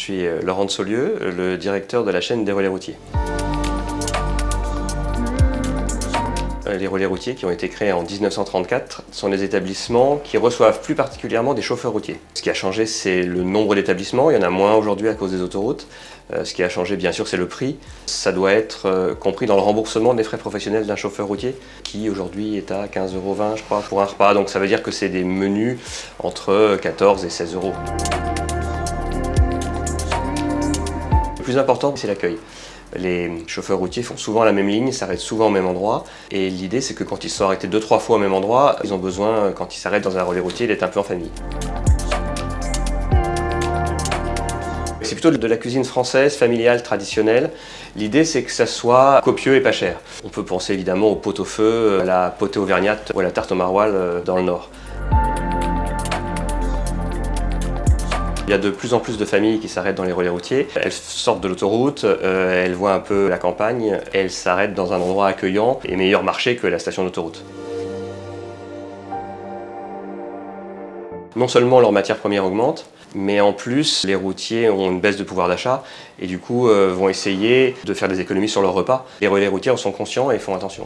suis Laurent de Saulieu, le directeur de la chaîne des relais routiers. Les relais routiers qui ont été créés en 1934 sont des établissements qui reçoivent plus particulièrement des chauffeurs routiers. Ce qui a changé, c'est le nombre d'établissements. Il y en a moins aujourd'hui à cause des autoroutes. Ce qui a changé, bien sûr, c'est le prix. Ça doit être compris dans le remboursement des frais professionnels d'un chauffeur routier qui aujourd'hui est à 15,20 €, je crois, pour un repas. Donc ça veut dire que c'est des menus entre 14 et 16 €. Le plus important, c'est l'accueil. Les chauffeurs routiers font souvent la même ligne, s'arrêtent souvent au même endroit. Et l'idée, c'est que quand ils sont arrêtés 2-3 fois au même endroit, ils ont besoin, quand ils s'arrêtent dans un relais routier, d'être un peu en famille. C'est plutôt de la cuisine française, familiale, traditionnelle. L'idée, c'est que ça soit copieux et pas cher. On peut penser évidemment au pot-au-feu, à la potée auvergnate ou à la tarte au maroilles dans le Nord. Il y a de plus en plus de familles qui s'arrêtent dans les relais routiers. Elles sortent de l'autoroute, elles voient un peu la campagne, et elles s'arrêtent dans un endroit accueillant et meilleur marché que la station d'autoroute. Non seulement leur matière première augmente, mais en plus les routiers ont une baisse de pouvoir d'achat et du coup vont essayer de faire des économies sur leur repas. Les relais routiers en sont conscients et font attention.